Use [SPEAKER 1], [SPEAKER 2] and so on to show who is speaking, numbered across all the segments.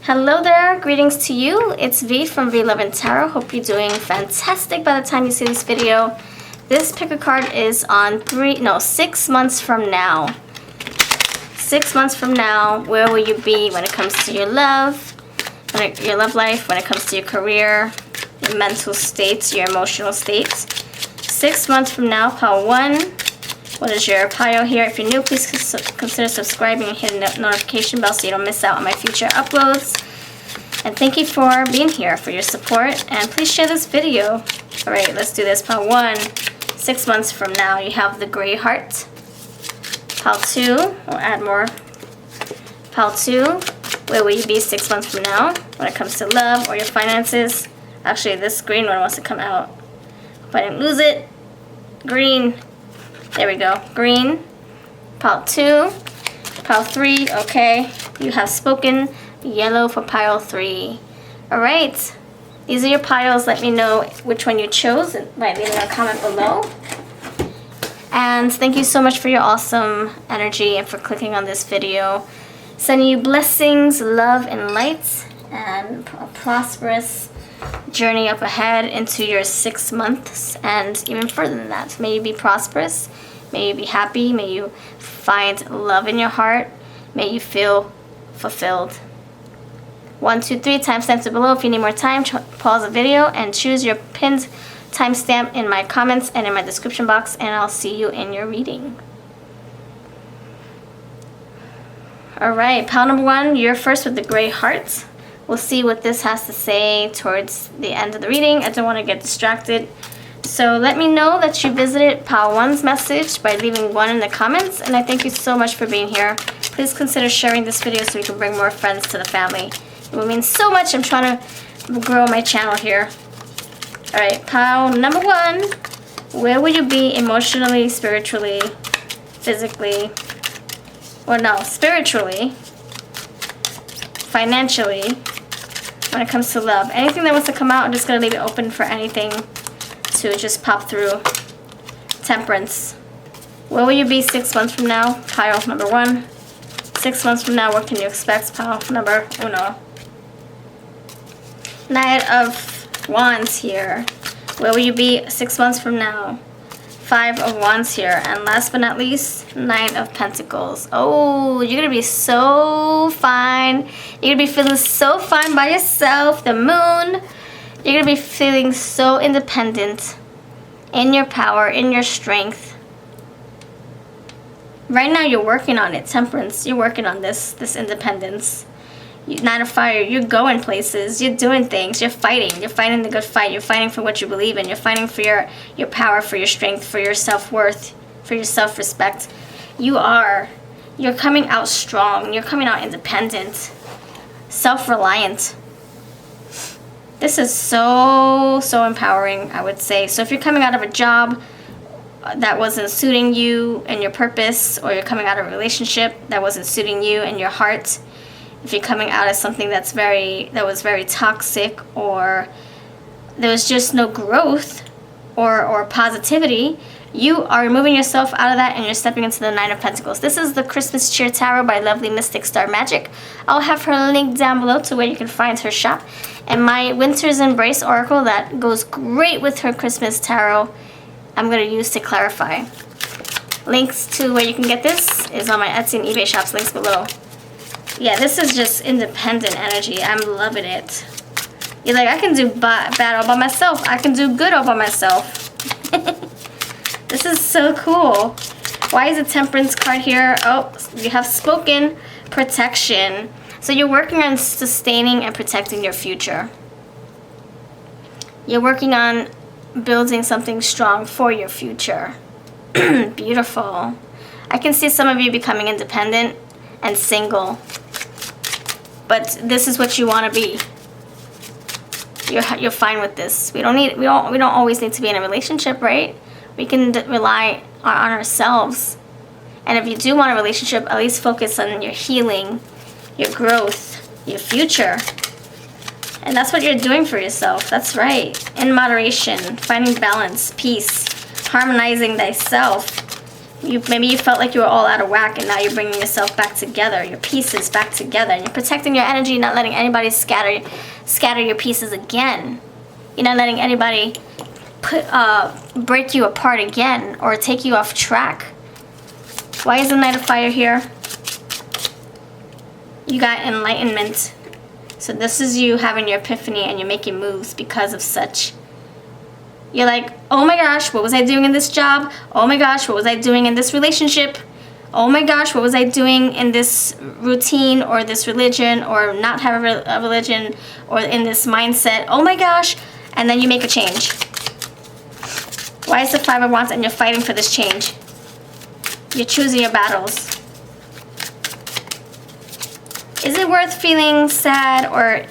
[SPEAKER 1] Hello there, greetings to you. It's V from VLoveCrystals. Hope you're doing fantastic by the time you see this video. This pick a card is on 6 months from now. 6 months from now, where will you be when it comes to your love, your love life, when it comes to your career, your mental states, your emotional states. 6 months from now, pile 1. What is your pile here? If you're new, please consider subscribing and hit the notification bell so you don't miss out on my future uploads. And thank you for being here, for your support. And please share this video. All right, let's do this. Pile 1, 6 months from now, you have the gray heart. Pile 2, we'll add more. Pile 2, where will you be 6 months from now when it comes to love or your finances? Actually, this green one wants to come out. Hope I didn't lose it. Green. There we go. Green. Pile 2. Pile 3. Okay. You have spoken. Yellow for pile 3. Alright. These are your piles. Let me know which one you chose by leaving a comment below. And thank you so much for your awesome energy and for clicking on this video. Sending you blessings, love, and light. And a prosperous journey up ahead into your 6 months and even further than that. May you be prosperous. May you be happy. May you find love in your heart. May you feel fulfilled. 1, 2, 3 timestamps below. If you need more time, pause the video and choose your pinned timestamp in my comments and in my description box, and I'll see you in your reading. Alright, pile number 1, you're first with the gray heart. We'll see what this has to say towards the end of the reading. I don't want to get distracted. So let me know that you visited pile 1's message by leaving 1 in the comments. And I thank you so much for being here. Please consider sharing this video so we can bring more friends to the family. It will mean so much. I'm trying to grow my channel here. Alright, pile number 1. Where will you be emotionally, spiritually, physically? Well, no, spiritually, financially, when it comes to love. Anything that wants to come out, I'm just going to leave it open for anything to just pop through. Temperance. Where will you be 6 months from now? Pile number 1. 6 months from now, what can you expect? Pile number 1. Knight of Wands here. Where will you be 6 months from now? 5 of Wands here. And last but not least, 9 of Pentacles. Oh, you're going to be so fine. You're going to be feeling so fine by yourself. The moon. You're going to be feeling so independent. In your power, in your strength. Right now, you're working on it. Temperance. You're working on this independence. 9 of Fire. You're going places. You're doing things. You're fighting. You're fighting the good fight. You're fighting for what you believe in. You're fighting for your power, for your strength, for your self-worth, for your self-respect. You're coming out strong. You're coming out independent. Self-reliant. This is so empowering, I would say. So if you're coming out of a job that wasn't suiting you and your purpose, or you're coming out of a relationship that wasn't suiting you and your heart, if you're coming out of something that was very toxic, or there was just no growth or positivity, you are removing yourself out of that and you're stepping into the 9 of Pentacles. This is the Christmas Cheer Tarot by lovely Mystic Star Magic. I'll have her link down below to where you can find her shop. And my Winter's Embrace Oracle that goes great with her Christmas Tarot, I'm going to use to clarify. Links to where you can get this is on my Etsy and eBay shops, links below. Yeah, this is just independent energy. I'm loving it. You're like, I can do bad all by myself. I can do good all by myself. This is so cool. Why is the Temperance card here? Oh, you have spoken. Protection. So you're working on sustaining and protecting your future. You're working on building something strong for your future. Beautiful. I can see some of you becoming independent and single. But this is what you want to be. You're fine with this. We don't always need to be in a relationship, right? We can rely on ourselves. And if you do want a relationship, at least focus on your healing, your growth, your future. And that's what you're doing for yourself. That's right. In moderation, finding balance, peace, harmonizing thyself, Maybe you felt like you were all out of whack, and now you're bringing yourself back together, your pieces back together, and you're protecting your energy, not letting anybody scatter your pieces again. You're not letting anybody break you apart again or take you off track. Why is the Knight of Fire here? You got enlightenment. So this is you having your epiphany, and you're making moves because of such. You're like, oh my gosh, what was I doing in this job? Oh my gosh, what was I doing in this relationship? Oh my gosh, what was I doing in this routine or this religion or not have a religion or in this mindset? Oh my gosh. And then you make a change. Why is the Five of Wands and you're fighting for this change? You're choosing your battles. Is it worth feeling sad or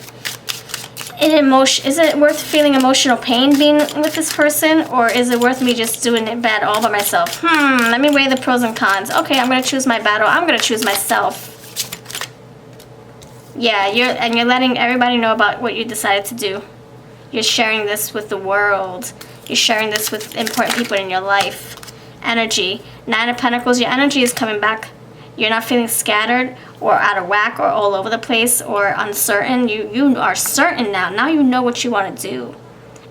[SPEAKER 1] is it worth feeling emotional pain being with this person, or is it worth me just doing it bad all by myself? Let me weigh the pros and cons. Okay, I'm gonna choose my battle. I'm gonna choose myself. Yeah, you're letting everybody know about what you decided to do. You're sharing this with the world. You're sharing this with important people in your life. Energy. Nine of Pentacles, your energy is coming back. You're not feeling scattered or out of whack or all over the place or uncertain. You are certain now. Now you know what you want to do.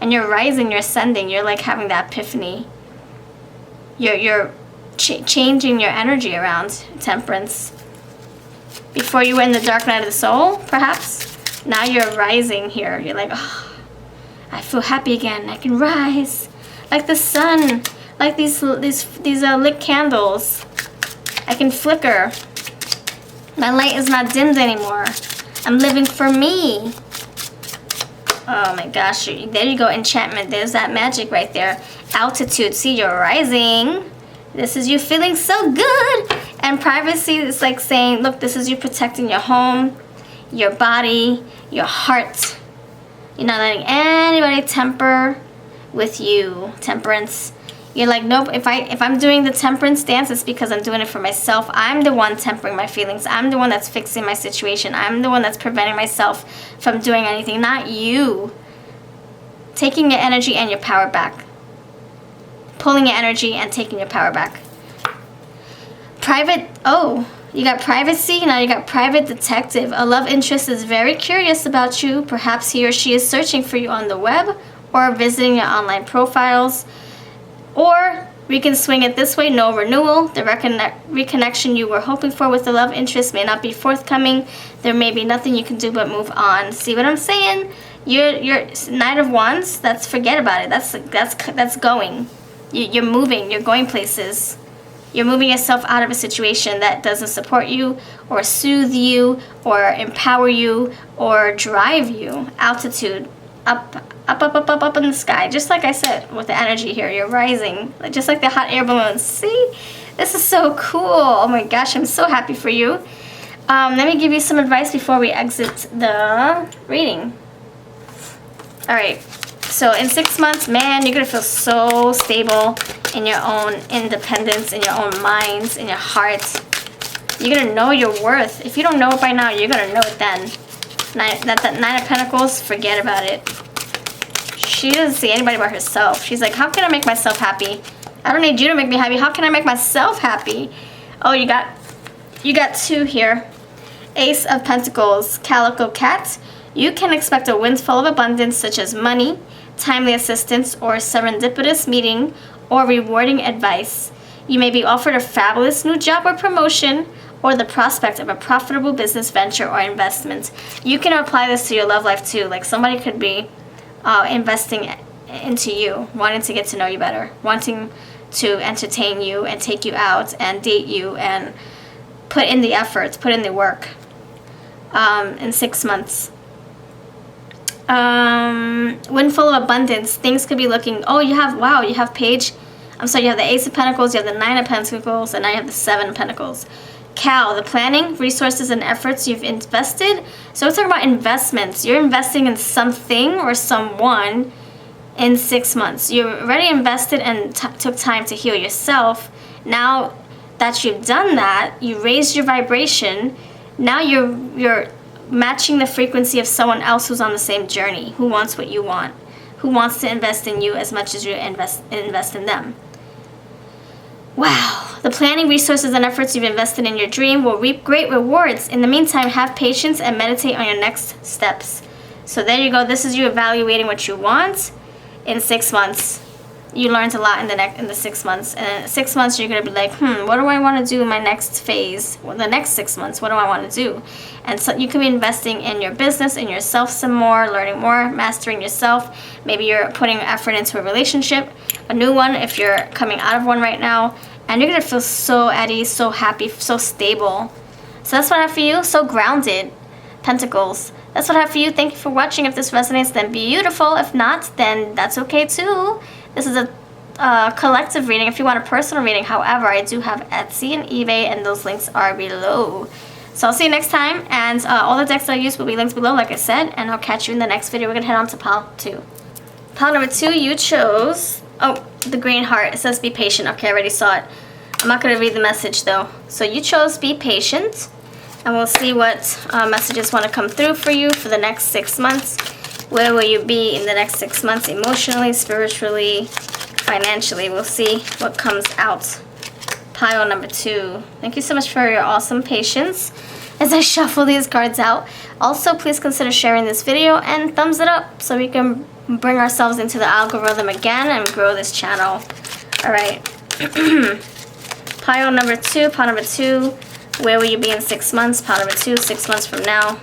[SPEAKER 1] And you're rising, you're ascending. You're like having that epiphany. You're changing your energy around, Temperance. Before you were in the dark night of the soul, perhaps. Now you're rising here. You're like, oh, I feel happy again. I can rise. Like the sun. Like these lit candles. I can flicker. My light is not dimmed anymore. I'm living for me. Oh my gosh, there you go, enchantment. There's that magic right there. Altitude, see, you're rising. This is you feeling so good. And privacy is like saying, look, this is you protecting your home, your body, your heart. You're not letting anybody temper with you, Temperance. You're like, nope, if I'm doing the temperance dance, it's because I'm doing it for myself. I'm the one tempering my feelings. I'm the one that's fixing my situation. I'm the one that's preventing myself from doing anything, not you. Taking your energy and your power back. Pulling your energy and taking your power back. Private, oh, you got privacy, now you got private detective. A love interest is very curious about you. Perhaps he or she is searching for you on the web or visiting your online profiles. Or we can swing it this way, no renewal. The reconnection you were hoping for with the love interest may not be forthcoming. There may be nothing you can do but move on. See what I'm saying? Your Knight of Wands, that's forget about it. That's going. You're moving, you're going places. You're moving yourself out of a situation that doesn't support you or soothe you or empower you or drive you. Altitude. Up in the sky. Just like I said, with the energy here, you're rising. Just like the hot air balloons. See? This is so cool. Oh my gosh, I'm so happy for you. Let me give you some advice before we exit the reading. Alright, so in 6 months, man, you're going to feel so stable in your own independence, in your own minds, in your heart. You're going to know your worth. If you don't know it by now, you're going to know it then. That Nine of Pentacles, forget about it. She doesn't see anybody but herself. She's like, how can I make myself happy? I don't need you to make me happy. How can I make myself happy? Oh, you got two here. Ace of Pentacles, Calico Cat. You can expect a windfall of abundance such as money, timely assistance, or serendipitous meeting, or rewarding advice. You may be offered a fabulous new job or promotion, or the prospect of a profitable business venture or investment. You can apply this to your love life too. Like somebody could be investing into you, wanting to get to know you better, wanting to entertain you and take you out and date you and put in the efforts, put in the work in 6 months. Windfall of abundance. Things could be looking, oh, you have Page. I'm sorry, you have the Ace of Pentacles, you have the Nine of Pentacles, and now you have the Seven of Pentacles. Cow, the planning, resources, and efforts you've invested. So we're talking about investments. You're investing in something or someone in 6 months. You already invested and took time to heal yourself. Now that you've done that, you raised your vibration. Now you're matching the frequency of someone else who's on the same journey, who wants what you want, who wants to invest in you as much as you invest in them. Wow, The planning, resources, and efforts you've invested in your dream will reap great rewards. In the meantime, have patience and meditate on your next steps. So there you go. This is you evaluating what you want in 6 months. You learned a lot in the 6 months. And in 6 months, you're going to be like, what do I want to do in my next phase? Well, the next 6 months, what do I want to do? And so you can be investing in your business, in yourself some more, learning more, mastering yourself. Maybe you're putting effort into a relationship, a new one if you're coming out of one right now. And you're going to feel so at ease, so happy, so stable. So that's what I have for you. So grounded. Pentacles. That's what I have for you. Thank you for watching. If this resonates, then beautiful. If not, then that's okay too. This is a collective reading. If you want a personal reading, however, I do have Etsy and eBay, and those links are below. So I'll see you next time. And all the decks that I use will be linked below, like I said. And I'll catch you in the next video. We're going to head on to pile 2. Pile number 2, you chose... Oh, the green heart. It says be patient. Okay, I already saw it. I'm not going to read the message though. So you chose be patient. And we'll see what messages want to come through for you for the next 6 months. Where will you be in the next 6 months? Emotionally, spiritually, financially. We'll see what comes out. Pile number 2. Thank you so much for your awesome patience as I shuffle these cards out. Also, please consider sharing this video and thumbs it up so we can bring ourselves into the algorithm again and grow this channel. Alright. Pile number 2. Pile number 2. Where will you be in 6 months? Pile number 2. 6 months from now.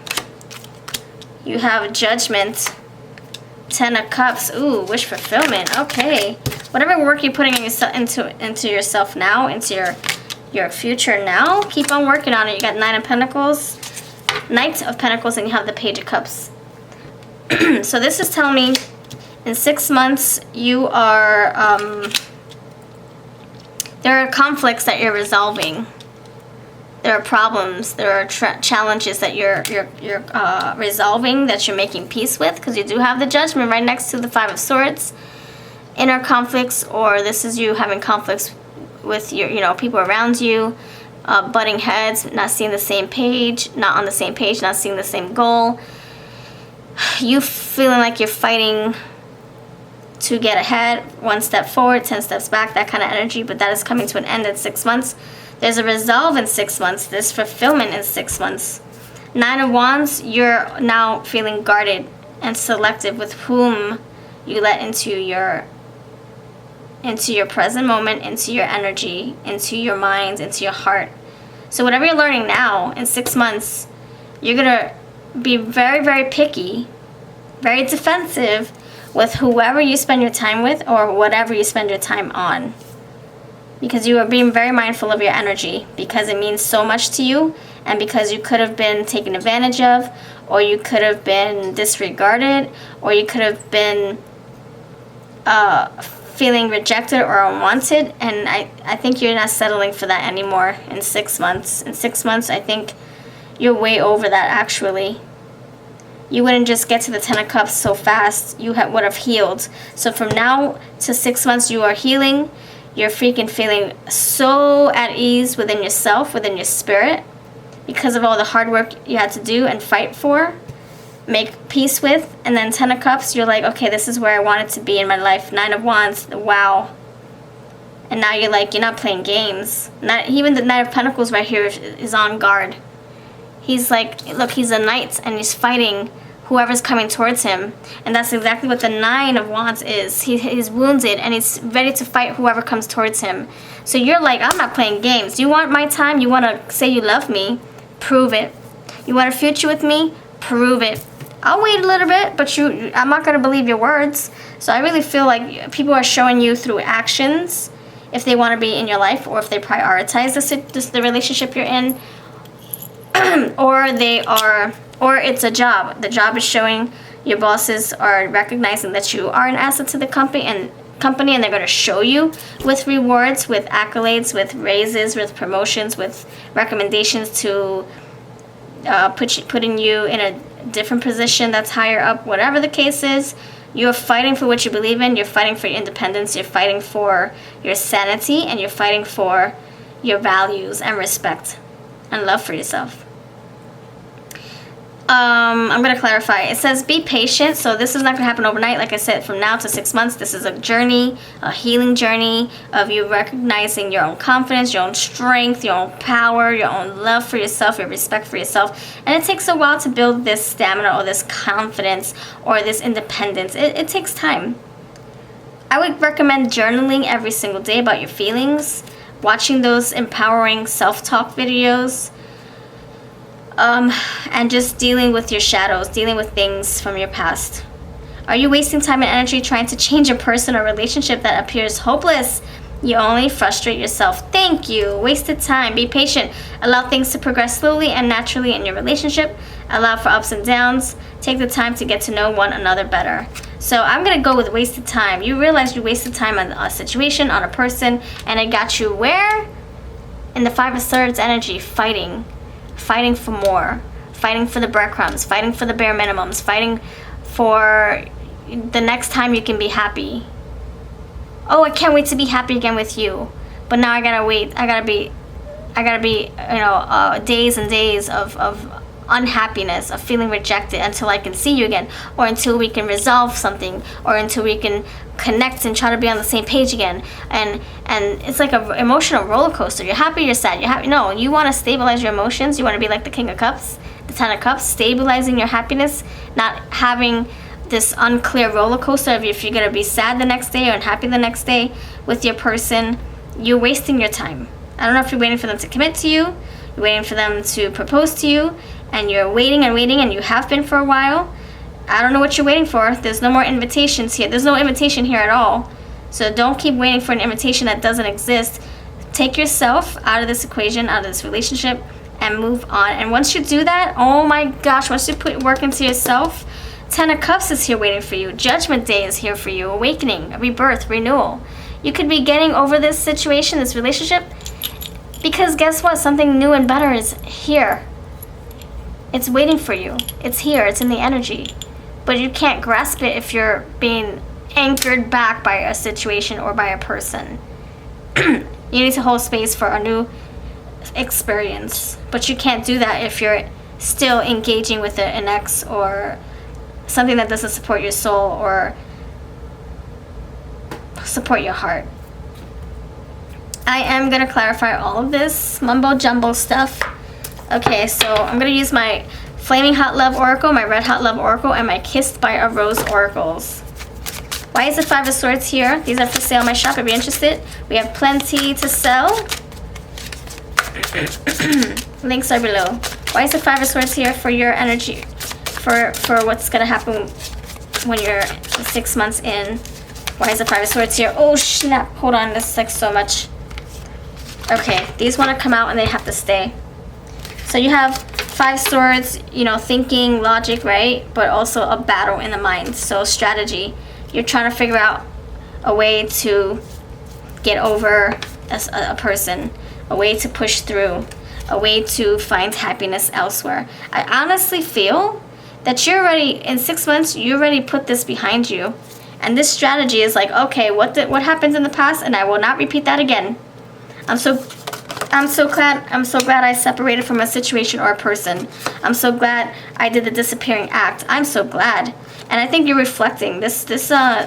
[SPEAKER 1] You have Judgment. 10 of Cups. Ooh, wish fulfillment. Okay. Whatever work you're putting into yourself now, into your future now, keep on working on it. You got 9 of Pentacles, Knight of Pentacles, and you have the Page of Cups. So this is telling me in 6 months you are, there are conflicts that you're resolving. There are problems, there are challenges that you're resolving, that you're making peace with, because you do have the Judgment right next to the 5 of Swords. Inner conflicts, or this is you having conflicts with your, people around you, butting heads, not seeing the same page, not on the same page, not seeing the same goal. You feeling like you're fighting to get ahead, 1 step forward, 10 steps back, that kind of energy, but that is coming to an end in 6 months. There's a resolve in 6 months. There's fulfillment in 6 months. 9 of Wands, you're now feeling guarded and selective with whom you let into your present moment, into your energy, into your mind, into your heart. So whatever you're learning now, in 6 months, you're going to be very, very picky, very defensive with whoever you spend your time with or whatever you spend your time on. Because you are being very mindful of your energy, because it means so much to you, and because you could have been taken advantage of, or you could have been disregarded, or you could have been feeling rejected or unwanted. And I think you're not settling for that anymore in 6 months. In 6 months, I think you're way over that, actually. You wouldn't just get to the 10 of Cups so fast. You would have healed. So from now to 6 months, you are healing. You're freaking feeling so at ease within yourself, within your spirit, because of all the hard work you had to do and fight for, make peace with. And then 10 of Cups, you're like, okay, this is where I wanted to be in my life. 9 of Wands, wow. And now you're like, you're not playing games. Not even the Knight of Pentacles right here is on guard. He's like, look, he's a knight and he's fighting whoever's coming towards him. And that's exactly what the 9 of Wands is. He's wounded and he's ready to fight whoever comes towards him. So you're like, I'm not playing games. You want my time? You want to say you love me? Prove it. You want a future with me? Prove it. I'll wait a little bit, but I'm not going to believe your words. So I really feel like people are showing you through actions if they want to be in your life, or if they prioritize the relationship you're in, or it's a job. The job is showing your bosses are recognizing that you are an asset to the company, and they're going to show you with rewards, with accolades, with raises, with promotions, with recommendations to putting you in a different position that's higher up. Whatever the case is, you're fighting for what you believe in. You're fighting for your independence. You're fighting for your sanity, and you're fighting for your values and respect and love for yourself. I'm going to clarify. It says be patient. So this is not going to happen overnight. Like I said, from now to 6 months, this is a journey, a healing journey of you recognizing your own confidence, your own strength, your own power, your own love for yourself, your respect for yourself. And it takes a while to build this stamina or this confidence or this independence. It takes time. I would recommend journaling every single day about your feelings, watching those empowering self-talk videos, and just dealing with your shadows, dealing with things from your past. Are you wasting time and energy trying to change a person or relationship that appears hopeless? You only frustrate yourself. Thank you. Wasted time. Be patient. Allow things to progress slowly and naturally in your relationship. Allow for ups and downs. Take the time to get to know one another better. So I'm going to go with wasted time. You realize you wasted time on a situation, on a person, and it got you where? In the Five of Swords energy, fighting for more, fighting for the breadcrumbs, fighting for the bare minimums, fighting for the next time you can be happy. Oh, I can't wait to be happy again with you, but now I gotta wait. I gotta be, days and days of unhappiness, of feeling rejected until I can see you again, or until we can resolve something, or until we can connect and try to be on the same page again. And it's like an emotional roller coaster. You're happy, you're sad, you're happy. No, you want to stabilize your emotions. You want to be like the King of Cups, the Ten of Cups, stabilizing your happiness, not having this unclear roller coaster of if you're going to be sad the next day or unhappy the next day with your person. You're wasting your time. I don't know if you're waiting for them to commit to you, you're waiting for them to propose to you, and you're waiting and waiting, and you have been for a while. I don't know what you're waiting for. There's no more invitations here. There's no invitation here at all. So don't keep waiting for an invitation that doesn't exist. Take yourself out of this equation, out of this relationship, and move on. And once you do that, oh my gosh, once you put work into yourself, Ten of Cups is here waiting for you. Judgment Day is here for you. Awakening, rebirth, renewal. You could be getting over this situation, this relationship, because guess what? Something new and better is here. It's waiting for you. It's here. It's in the energy. But you can't grasp it if you're being anchored back by a situation or by a person. You need to hold space for a new experience. But you can't do that if you're still engaging with an ex or something that doesn't support your soul or support your heart. I am going to clarify all of this mumbo jumbo stuff. Okay, so I'm going to use my Flaming Hot Love Oracle, my Red Hot Love Oracle, and my Kissed by a Rose Oracles. Why is the Five of Swords here? These are for sale in my shop if you're interested. We have plenty to sell. Links are below. Why is the Five of Swords here? For your energy, for what's going to happen when you're 6 months in. Why is the Five of Swords here? Oh snap, hold on, this is like so much. Okay, these want to come out and they have to stay. So you have Five Swords, thinking, logic, right? But also a battle in the mind. So strategy. You're trying to figure out a way to get over a person, a way to push through, a way to find happiness elsewhere. I honestly feel that you're already, in 6 months, you already put this behind you. And this strategy is like, okay, what happened in the past, and I will not repeat that again. I'm so glad I separated from a situation or a person. I'm so glad I did the disappearing act. I'm so glad. And I think you're reflecting. This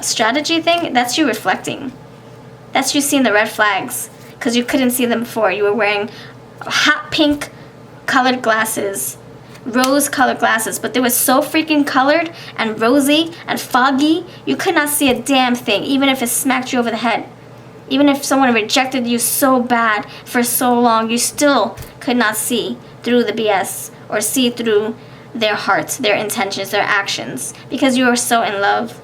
[SPEAKER 1] strategy thing, that's you reflecting. That's you seeing the red flags. Because you couldn't see them before. You were wearing hot pink colored glasses. Rose colored glasses. But they were so freaking colored and rosy and foggy. You could not see a damn thing. Even if it smacked you over the head. Even if someone rejected you so bad for so long, you still could not see through the BS or see through their hearts, their intentions, their actions, because you are so in love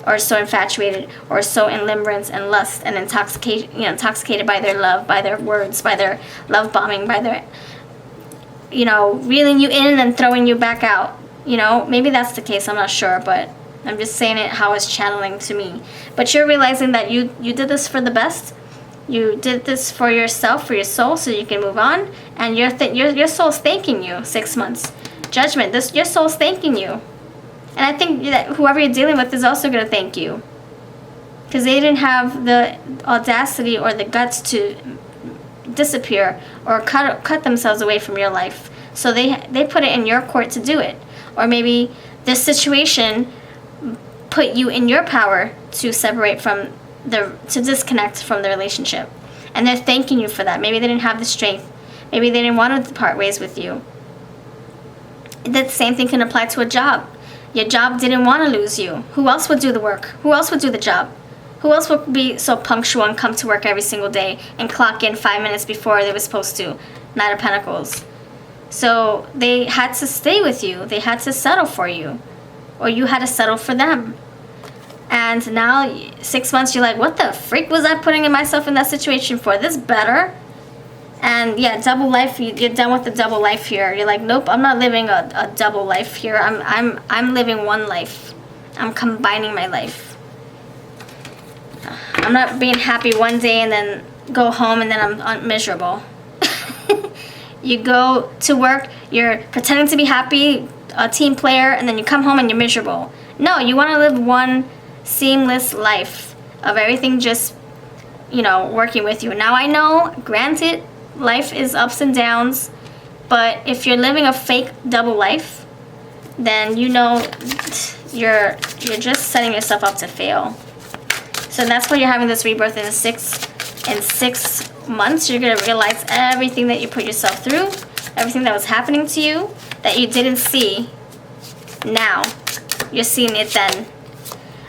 [SPEAKER 1] or so infatuated or so in limerence and lust and intoxicated by their love, by their words, by their love bombing, by their, reeling you in and throwing you back out. Maybe that's the case, I'm not sure, but I'm just saying it how it's channeling to me. But you're realizing that you did this for the best. You did this for yourself, for your soul, so you can move on. And your soul's thanking you. 6 months. Judgment. Your soul's thanking you. And I think that whoever you're dealing with is also going to thank you. Because they didn't have the audacity or the guts to disappear or cut themselves away from your life. So they put it in your court to do it. Or maybe this situation put you in your power to separate from to disconnect from the relationship. And they're thanking you for that. Maybe they didn't have the strength. Maybe they didn't want to part ways with you. The same thing can apply to a job. Your job didn't want to lose you. Who else would do the work? Who else would do the job? Who else would be so punctual and come to work every single day and clock in 5 minutes before they were supposed to? Knight of Pentacles. So they had to stay with you. They had to settle for you. Or you had to settle for them. And now, 6 months, you're like, what the freak was I putting myself in that situation for? This better? And yeah, double life, you're done with the double life here. You're like, nope, I'm not living a double life here. I'm living one life. I'm combining my life. I'm not being happy one day and then go home and then I'm miserable. You go to work, you're pretending to be happy, a team player, and then you come home and you're miserable. No, you want to live one seamless life of everything just, working with you. Now I know, granted, life is ups and downs, but if you're living a fake double life, then you're just setting yourself up to fail. So that's why you're having this rebirth in 6 months. You're gonna realize everything that you put yourself through, everything that was happening to you that you didn't see. Now you're seeing it then.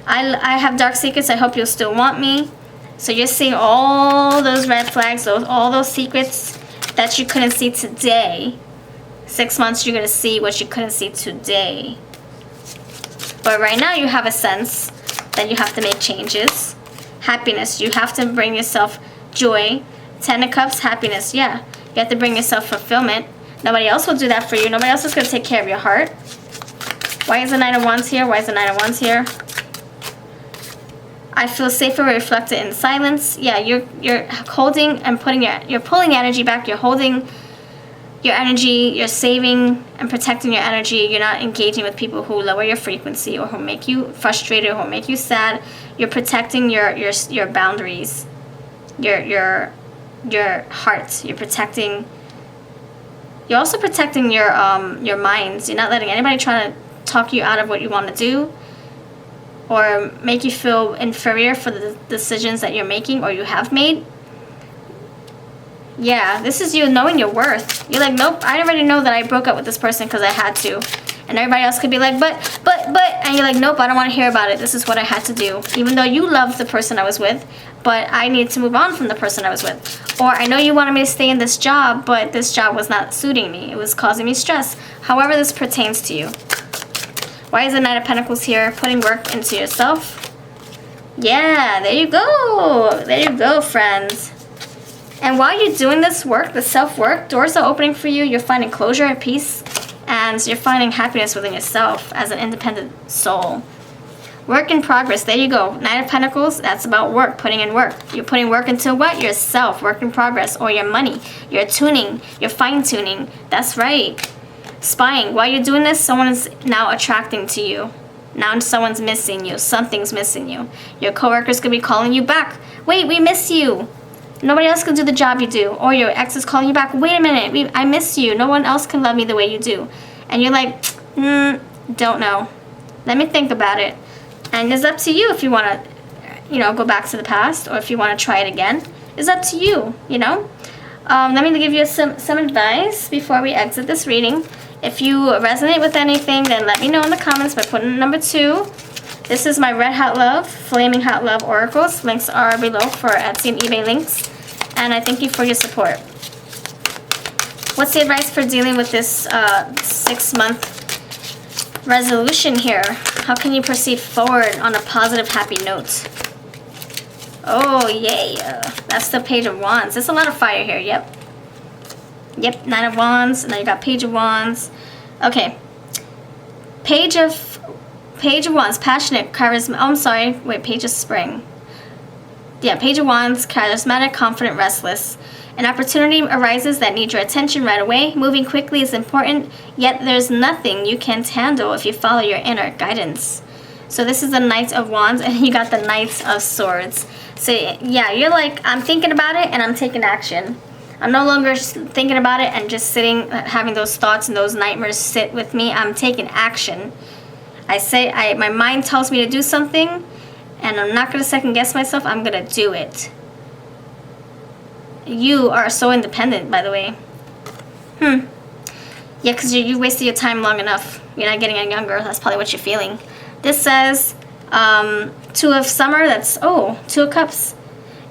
[SPEAKER 1] I have dark secrets. I hope you'll still want me. So you're seeing all those red flags, all those secrets that you couldn't see today. 6 months, you're going to see what you couldn't see today. But right now, you have a sense that you have to make changes. Happiness, you have to bring yourself joy. 10 of Cups, happiness, yeah. You have to bring yourself fulfillment. Nobody else will do that for you. Nobody else is going to take care of your heart. Why is the Knight of Wands here? Why is the Knight of Wands here? I feel safer reflected in silence. Yeah, you're holding and you're pulling energy back. You're holding your energy. You're saving and protecting your energy. You're not engaging with people who lower your frequency or who make you frustrated or who make you sad. You're protecting your boundaries, your heart. You're also protecting your minds. You're not letting anybody try to talk you out of what you want to do, or make you feel inferior for the decisions that you're making or you have made. Yeah, this is you knowing your worth. You're like, nope, I already know that I broke up with this person because I had to. And everybody else could be like, but, and you're like, nope, I don't want to hear about it. This is what I had to do. Even though you loved the person I was with, but I need to move on from the person I was with. Or I know you wanted me to stay in this job, but this job was not suiting me. It was causing me stress. However this pertains to you. Why is the Knight of Pentacles here? Putting work into yourself. Yeah, there you go. There you go, friends. And while you're doing this work, the self-work, doors are opening for you. You're finding closure and peace. And you're finding happiness within yourself as an independent soul. Work in progress. There you go. Knight of Pentacles, that's about work, putting in work. You're putting work into what? Yourself. Work in progress. Or your money. You're tuning. You're fine-tuning. That's right. Spying. While you're doing this, someone is now attracting to you. Now someone's missing you. Something's missing you. Your coworkers could be calling you back. Wait, we miss you. Nobody else can do the job you do. Or your ex is calling you back. Wait a minute. I miss you. No one else can love me the way you do. And you're like, don't know. Let me think about it. And it's up to you if you want to, go back to the past or if you want to try it again. It's up to you, Let me give you some advice before we exit this reading. If you resonate with anything, then let me know in the comments by putting number 2. This is my Red Hot Love, Flaming Hot Love Oracles. Links are below for Etsy and eBay links. And I thank you for your support. What's the advice for dealing with this 6-month resolution here? How can you proceed forward on a positive, happy note? Oh, yay. That's the Page of Wands. There's a lot of fire here. Yep, Nine of Wands. And then you got Page of Wands. Okay. Page of Wands. Passionate, charismatic. Oh, I'm sorry. Wait, Page of Spring. Yeah, Page of Wands. Charismatic, confident, restless. An opportunity arises that needs your attention right away. Moving quickly is important, yet there's nothing you can't handle if you follow your inner guidance. So this is the Knight of Wands, and you got the Knight of Swords. So yeah, you're like, I'm thinking about it, and I'm taking action. I'm no longer thinking about it and just sitting, having those thoughts and those nightmares sit with me. I'm taking action. My mind tells me to do something, and I'm not going to second guess myself. I'm going to do it. You are so independent, by the way. Yeah, because you wasted your time long enough. You're not getting any younger. That's probably what you're feeling. This says, 2 of summer. That's, 2 of cups.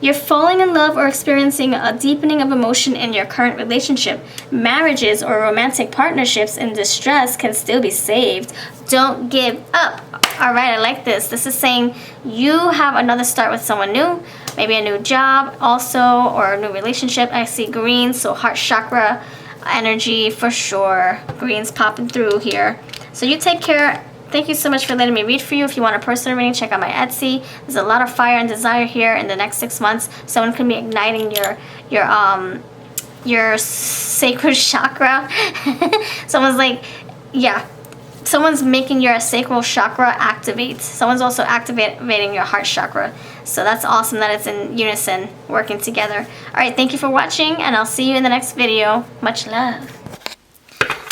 [SPEAKER 1] You're falling in love or experiencing a deepening of emotion in your current relationship. Marriages or romantic partnerships in distress can still be saved. Don't give up. All right, I like this. This is saying you have another start with someone new. Maybe a new job also, or a new relationship. I see green, so heart chakra energy for sure. Green's popping through here. So you take care. Thank you so much for letting me read for you. If you want a personal reading, check out my Etsy. There's a lot of fire and desire here in the next 6 months. Someone can be igniting your sacral chakra. Someone's like, yeah. Someone's making your sacral chakra activate. Someone's also activating your heart chakra. So that's awesome that it's in unison, working together. All right, thank you for watching, and I'll see you in the next video. Much love.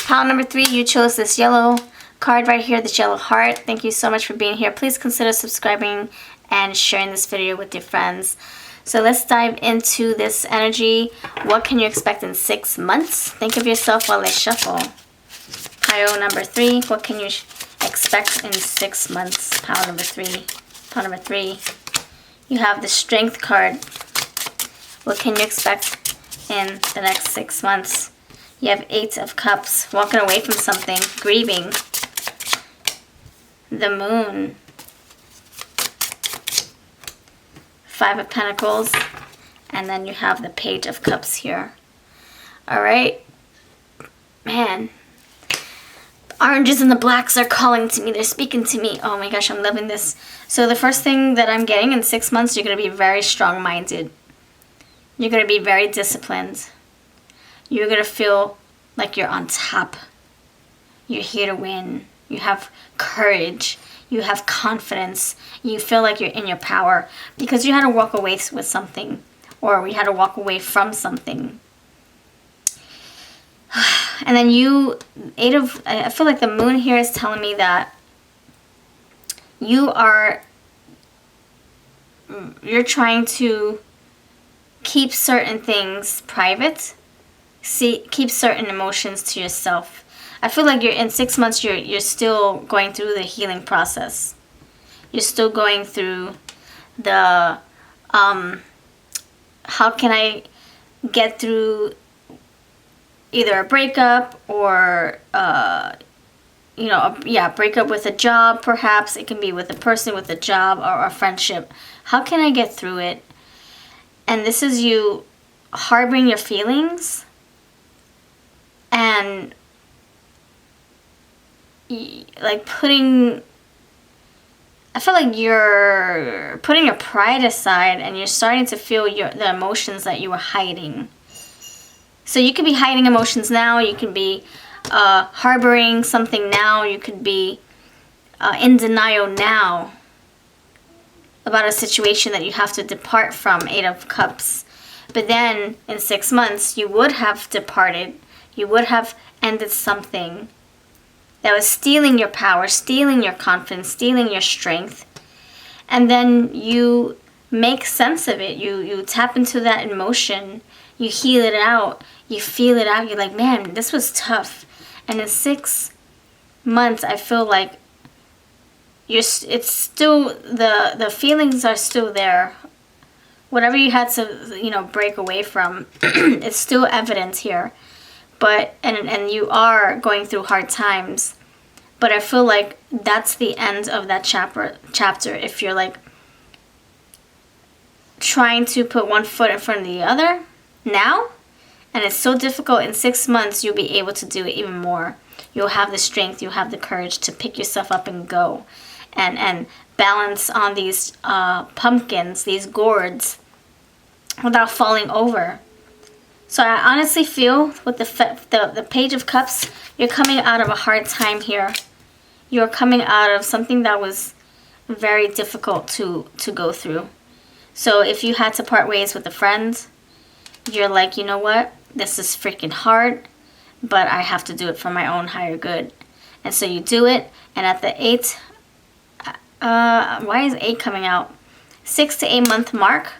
[SPEAKER 1] Pile number 3, you chose this yellow card right here, this yellow heart. Thank you so much for being here. Please consider subscribing and sharing this video with your friends. So let's dive into this energy. What can you expect in 6 months? Think of yourself while I shuffle. Pile number 3, what can you expect in 6 months? Pile number 3. Pile number 3. You have the Strength card. What can you expect in the next 6 months? You have 8 of Cups, walking away from something, grieving. The Moon. 5 of Pentacles. And then you have the Page of Cups here. Alright. Man. The oranges and the blacks are calling to me. They're speaking to me. Oh my gosh, I'm loving this. So the first thing that I'm getting in 6 months, you're going to be very strong-minded. You're going to be very disciplined. You're going to feel like you're on top. You're here to win. You have courage. You have confidence. You feel like you're in your power because you had to walk away with something, or we had to walk away from something. And then I feel like the Moon here is telling me that you're trying to keep certain things private, keep certain emotions to yourself. I feel like you're in 6 months, you're still going through the healing process. You're still going through the, how can I get through either a breakup or, breakup with a job perhaps. It can be with a person, with a job, or a friendship. How can I get through it? And this is you harboring your feelings and like I feel like you're putting your pride aside and you're starting to feel the emotions that you were hiding. So you could be hiding emotions now. You could be harboring something now. You could be in denial now about a situation that you have to depart from, 8 of Cups. But then in 6 months, you would have departed. You would have ended something that was stealing your power, stealing your confidence, stealing your strength. And then you make sense of it. You tap into that emotion. You heal it out. You feel it out. You're like, man, this was tough. And in 6 months, I feel like it's still, the feelings are still there. Whatever you had to, break away from, it's still evident here. But, and you are going through hard times. But I feel like that's the end of that chapter. If you're like trying to put one foot in front of the other now, and it's so difficult, in 6 months you'll be able to do it even more. You'll have the strength, you'll have the courage to pick yourself up and go. And balance on these pumpkins, these gourds, without falling over. So I honestly feel with the Page of Cups, you're coming out of a hard time here. You're coming out of something that was very difficult to go through. So if you had to part ways with a friend, you're like, you know what? This is freaking hard, but I have to do it for my own higher good. And so you do it, and at the 8, why is 8 coming out? 6 to 8 month mark,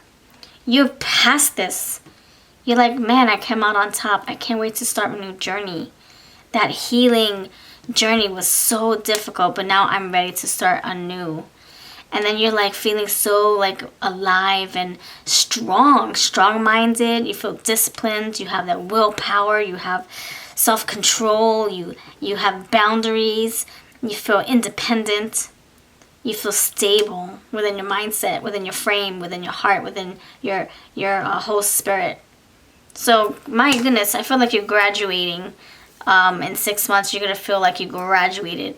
[SPEAKER 1] you've passed this. You're like, man, I came out on top. I can't wait to start a new journey. That healing journey was so difficult, but now I'm ready to start anew. And then you're like feeling so like alive and strong-minded. You feel disciplined. You have that willpower. You have self-control. You have boundaries. You feel independent. You feel stable within your mindset, within your frame, within your heart, within your whole spirit. So my goodness, I feel like you're graduating. In 6 months, you're gonna feel like you graduated.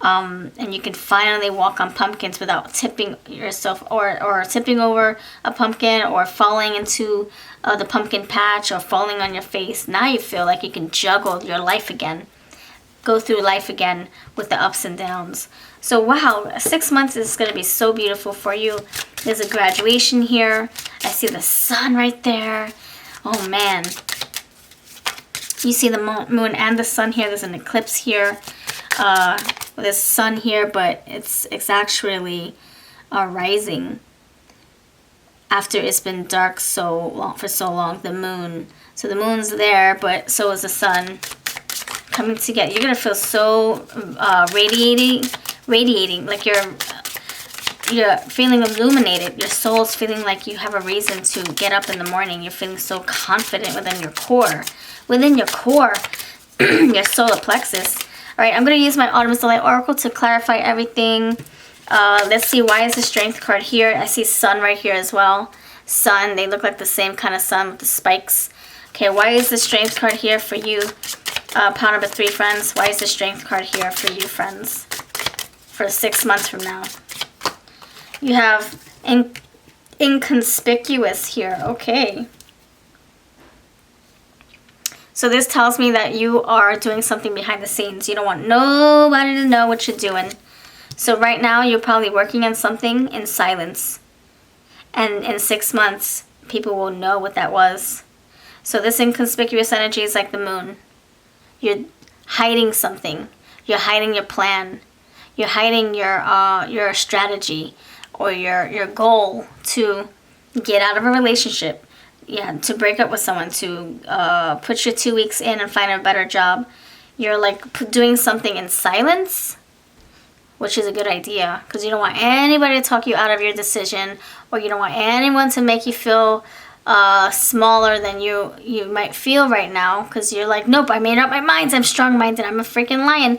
[SPEAKER 1] And you can finally walk on pumpkins without tipping yourself or tipping over a pumpkin or falling into the pumpkin patch or falling on your face. Now you feel like you can juggle your life again, go through life again with the ups and downs. So wow, 6 months is going to be so beautiful for you. There's a graduation here. I see the sun right there. Oh man. You see the moon and the sun here. There's an eclipse here. There's sun here, but it's actually rising after it's been dark for so long. The moon. So the moon's there, but so is the sun coming together. You're gonna feel so radiating, like you're feeling illuminated. Your soul's feeling like you have a reason to get up in the morning. You're feeling so confident within your core. Your solar plexus. Alright, I'm going to use my Autumn Light Oracle to clarify everything. Let's see, why is the Strength card here? I see sun right here as well. Sun, they look like the same kind of sun with the spikes. Okay, why is the Strength card here for you? Pile number 3, friends. Why is the Strength card here for you, friends? For 6 months from now. You have inconspicuous here. Okay. So this tells me that you are doing something behind the scenes. You don't want nobody to know what you're doing. So right now you're probably working on something in silence. And in 6 months, people will know what that was. So this inconspicuous energy is like the moon. You're hiding something. You're hiding your plan. You're hiding your strategy or your goal to get out of a relationship. Yeah, to break up with someone, to put your 2 weeks in and find a better job. You're like doing something in silence, which is a good idea because you don't want anybody to talk you out of your decision, or you don't want anyone to make you feel smaller than you might feel right now, because you're like, nope, I made up my mind. I'm strong-minded. I'm a freaking lion.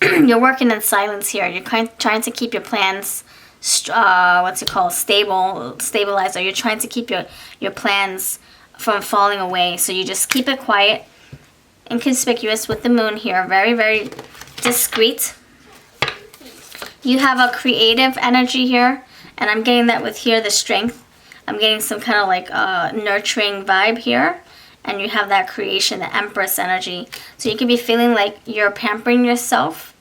[SPEAKER 1] You're working in silence here. You're trying to keep your plans stabilized, or you're trying to keep your plans from falling away. So you just keep it quiet, inconspicuous with the moon here, very, very discreet. You have a creative energy here, and I'm getting that with here, the Strength. I'm getting some kind of like nurturing vibe here, and you have that creation, the Empress energy. So you could be feeling like you're pampering yourself.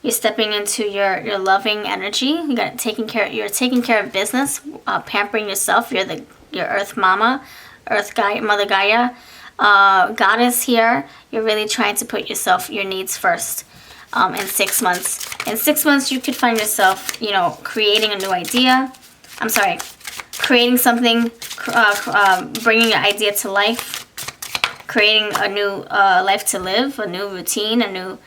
[SPEAKER 1] You're stepping into your loving energy. You're taking care of business, pampering yourself. You're your Earth Mama, Mother Gaia, Goddess here. You're really trying to put your needs first. In 6 months. In 6 months, you could find yourself, creating a new idea. I'm sorry, creating something, bringing an idea to life, creating a new life to live, a new routine, a new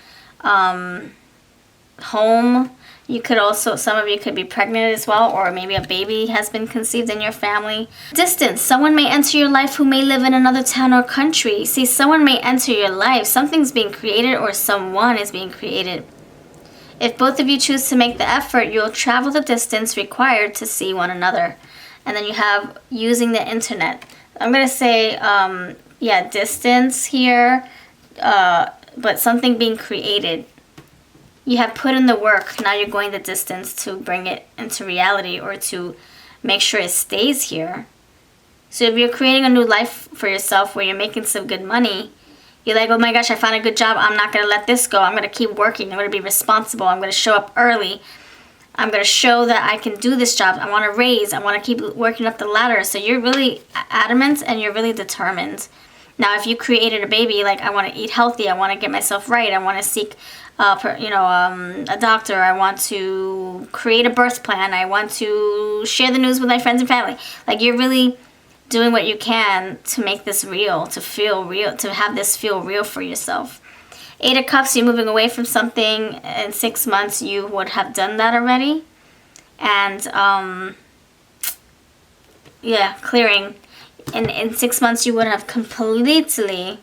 [SPEAKER 1] home. You could also, some of you could be pregnant as well, or maybe a baby has been conceived in your family. Distance. Someone may enter your life who may live in another town or country. See, someone may enter your life. Something's being created, or someone is being created. If both of you choose to make the effort, you'll travel the distance required to see one another. And then you have using the internet. I'm going to say, distance here, but something being created. You have put in the work. Now you're going the distance to bring it into reality, or to make sure it stays here. So if you're creating a new life for yourself where you're making some good money, you're like, oh my gosh, I found a good job. I'm not going to let this go. I'm going to keep working. I'm going to be responsible. I'm going to show up early. I'm going to show that I can do this job. I want to raise. I want to keep working up the ladder. So you're really adamant and you're really determined. Now, if you created a baby, like I want to eat healthy, I want to get myself right, I want to seek, a doctor, I want to create a birth plan, I want to share the news with my friends and family. Like you're really doing what you can to make this real, to feel real, to have this feel real for yourself. 8 of Cups, you're moving away from something. In 6 months, you would have done that already. And, clearing. In 6 months, you would have completely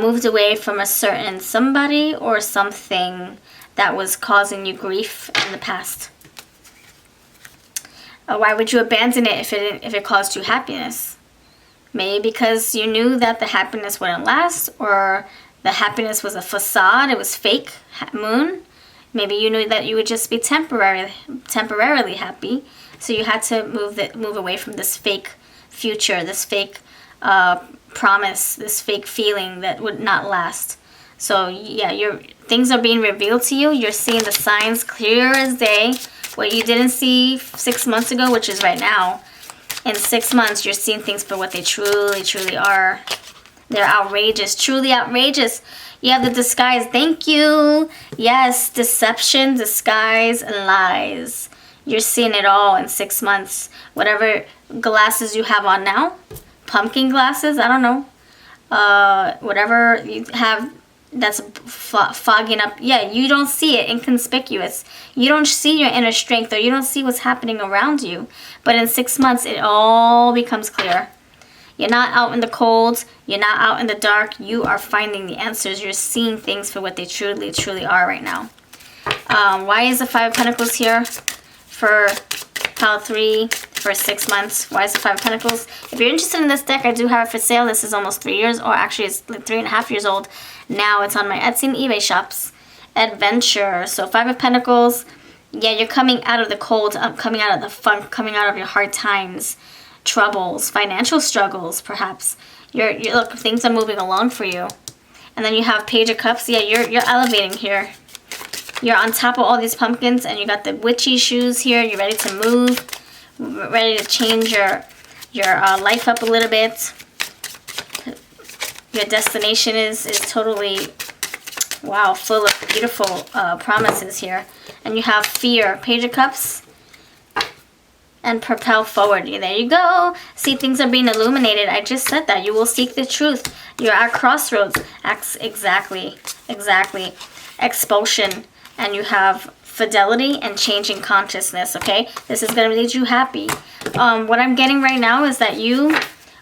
[SPEAKER 1] moved away from a certain somebody or something that was causing you grief in the past. Why would you abandon it if it caused you happiness? Maybe because you knew that the happiness wouldn't last, or the happiness was a facade, it was fake moon. Maybe you knew that you would just be temporarily happy, so you had to move away from this fake future, this fake promise, this fake feeling that would not last. So yeah, things are being revealed to you. You're seeing the signs clear as day. What you didn't see 6 months ago, which is right now, in 6 months, you're seeing things for what they truly, truly are. They're outrageous, truly outrageous. You have the disguise. Thank you. Yes, deception, disguise, and lies. You're seeing it all in 6 months. Whatever glasses you have on now, pumpkin glasses, I don't know. Whatever you have that's fogging up. Yeah, you don't see it, inconspicuous. You don't see your inner strength, or you don't see what's happening around you. But in 6 months, it all becomes clear. You're not out in the cold. You're not out in the dark. You are finding the answers. You're seeing things for what they truly, truly are right now. Why is the 5 of Pentacles here for pile 3 for 6 months? Why is the 5 of Pentacles? If you're interested in this deck, I do have it for sale. This is almost 3 years, or actually it's like 3.5 years old. Now it's on my Etsy and eBay shops. Adventure. So 5 of Pentacles. Yeah, you're coming out of the cold, coming out of the funk, coming out of your hard times, troubles, financial struggles, perhaps. Look, things are moving along for you. And then you have Page of Cups. Yeah, you're elevating here. You're on top of all these pumpkins, and you got the witchy shoes here. You're ready to move, ready to change your life up a little bit. Your destination is totally, wow, full of beautiful promises here. And you have Fear, Page of Cups, and Propel Forward. There you go. See, things are being illuminated. I just said that. You will seek the truth. You're at crossroads. Exactly. Expulsion. And you have Fidelity and Changing Consciousness, okay? This is going to make you happy. What I'm getting right now is that you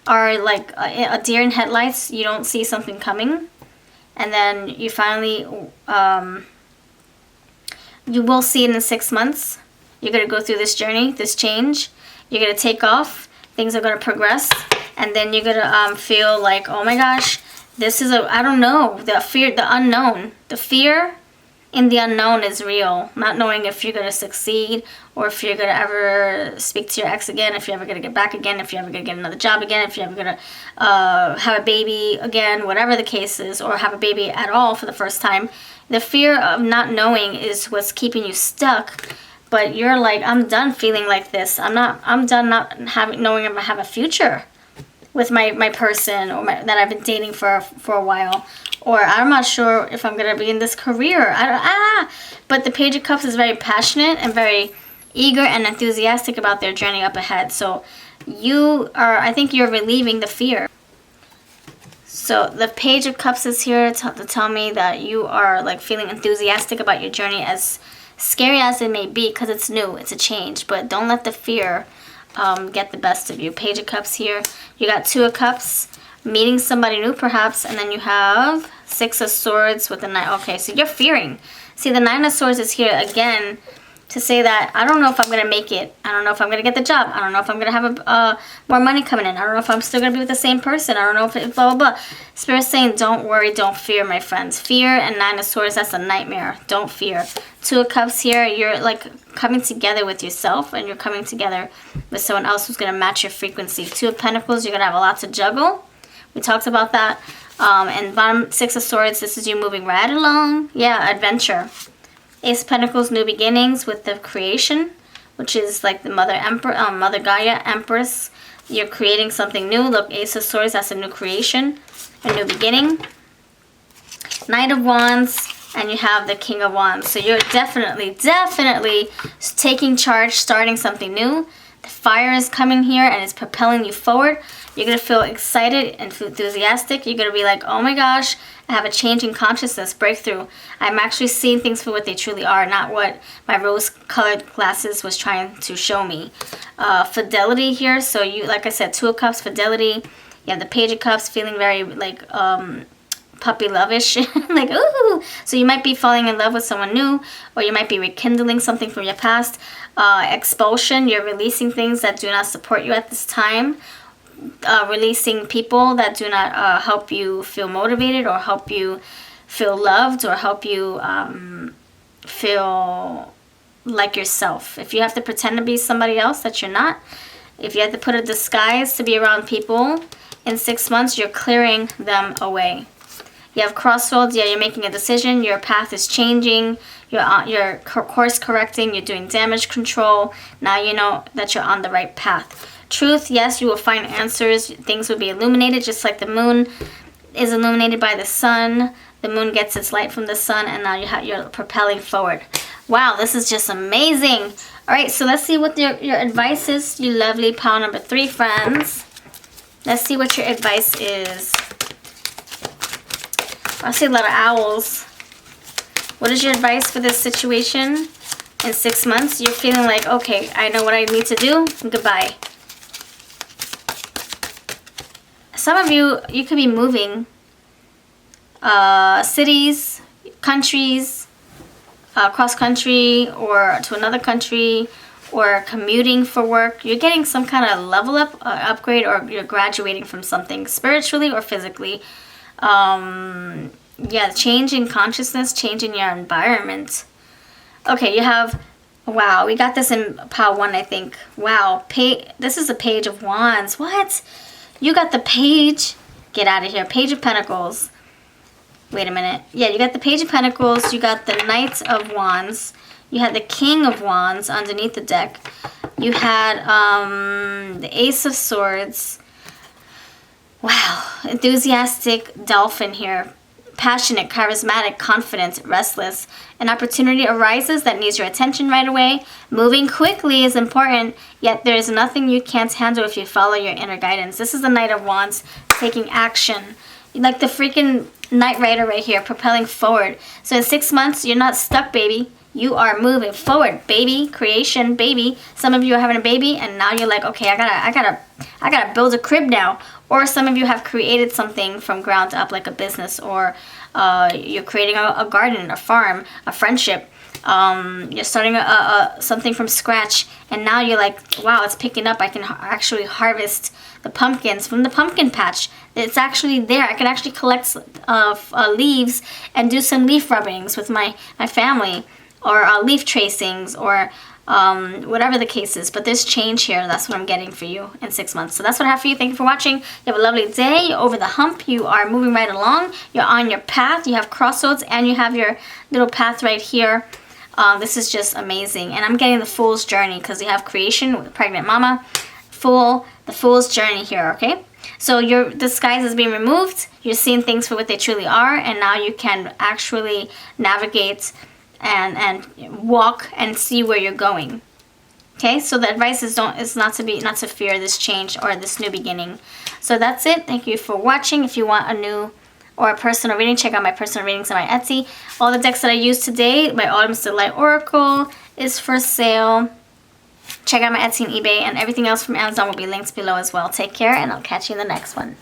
[SPEAKER 1] are like a deer in headlights. You don't see something coming. And then you finally, you will see it in 6 months. You're going to go through this journey, this change. You're going to take off. Things are going to progress. And then you're going to feel like, oh my gosh, this is I don't know, the fear, the unknown. The fear in the unknown is real. Not knowing if you're going to succeed, or if you're going to ever speak to your ex again, if you're ever going to get back again, if you're ever going to get another job again, if you're ever going to have a baby again, whatever the case is, or have a baby at all for the first time. The fear of not knowing is what's keeping you stuck. But you're like, I'm done feeling like this. I'm done not knowing if I have a future with my person, or that I've been dating for a while. Or I'm not sure if I'm going to be in this career. But the Page of Cups is very passionate and very eager and enthusiastic about their journey up ahead. So I think you're relieving the fear. So the Page of Cups is here to tell me that you are like feeling enthusiastic about your journey, as scary as it may be, because it's new, it's a change. But don't let the fear get the best of you. Page of Cups here. You got 2 of Cups, meeting somebody new perhaps, and then you have 6 of Swords with the 9. Okay, so you're fearing. See, the 9 of Swords is here again to say that I don't know if I'm going to make it. I don't know if I'm going to get the job. I don't know if I'm going to have more money coming in. I don't know if I'm still going to be with the same person. I don't know if it, blah, blah, blah. Spirit's saying, don't worry, don't fear, my friends. Fear and 9 of Swords, that's a nightmare. Don't fear. 2 of Cups here, you're like coming together with yourself, and you're coming together with someone else who's going to match your frequency. 2 of Pentacles, you're going to have a lot to juggle. We talked about that. And bottom 6 of Swords, this is you moving right along. Yeah, adventure. Ace of Pentacles, new beginnings with the creation, which is like the Mother Gaia, Empress. You're creating something new. Look, Ace of Swords, that's a new creation, a new beginning. Knight of Wands, and you have the King of Wands. So you're definitely taking charge, starting something new. The fire is coming here and it's propelling you forward. You're going to feel excited and enthusiastic. You're going to be like, oh my gosh, I have a change in consciousness, breakthrough. I'm actually seeing things for what they truly are, not what my rose-colored glasses was trying to show me. Fidelity here. So you, like I said, Two of Cups, fidelity. You have the Page of Cups, feeling very like puppy lovish, like ooh. So you might be falling in love with someone new, or you might be rekindling something from your past. Expulsion, you're releasing things that do not support you at this time. Releasing people that do not help you feel motivated, or help you feel loved, or help you feel like yourself. If you have to pretend to be somebody else that you're not, if you have to put a disguise to be around people, in 6 months you're clearing them away. You have crossroads. Yeah, you're making a decision. Your path is changing. You're course correcting. You're doing damage control. Now you know that you're on the right path. Truth, yes, you will find answers. Things will be illuminated, just like the moon is illuminated by the sun. The moon gets its light from the sun, and now you're propelling forward. Wow, this is just amazing. All right, so let's see what your advice is, you lovely pile number 3 friends. Let's see what your advice is. I see a lot of owls. What is your advice for this situation? In 6 months, you're feeling like, okay, I know what I need to do. Goodbye. Some of you could be moving cities, countries, cross country, or to another country, or commuting for work. You're getting some kind of level up, upgrade, or you're graduating from something spiritually or physically. Yeah, change in consciousness, change in your environment. Okay, you have, wow, we got this in pile 1, I think. Wow, this is a Page of Wands. What? You got the Page, get out of here, Page of Pentacles. Wait a minute. Yeah, you got the Page of Pentacles, you got the Knight of Wands, you had the King of Wands underneath the deck. You had the Ace of Swords. Wow, enthusiastic dolphin here. Passionate, charismatic, confident, restless. An opportunity arises that needs your attention right away. Moving quickly is important, yet there is nothing you can't handle if you follow your inner guidance. This is the Knight of Wands, taking action. Like the freaking Knight Rider right here, propelling forward. So in 6 months, you're not stuck, baby. You are moving forward, baby. Creation, baby. Some of you are having a baby, and now you're like, okay, I gotta build a crib now. Or some of you have created something from ground up, like a business, or you're creating a garden, a farm, a friendship. You're starting something from scratch, and now you're like, wow, it's picking up. I can actually harvest the pumpkins from the pumpkin patch. It's actually there. I can actually collect leaves and do some leaf rubbings with my family, or leaf tracings, or whatever the case is. But there's change here. That's what I'm getting for you in 6 months. So that's what I have for you. Thank you for watching. You have a lovely day. You're over the hump. You are moving right along. You're on your path. You have crossroads, and you have your little path right here. This is just amazing. And I'm getting the Fool's Journey, because you have creation with pregnant mama. The Fool's Journey here, okay? So your disguise is being removed. You're seeing things for what they truly are, and now you can actually navigate and walk and see where you're going. Okay, so the advice is not to fear this change or this new beginning. So that's it. Thank you for watching. If you want a new or a personal reading, check out my personal readings on my Etsy. All the decks that I used today, my Autumn's Delight Oracle is for sale. Check out my Etsy and eBay, and everything else from Amazon will be linked below as well. Take care, and I'll catch you in the next one.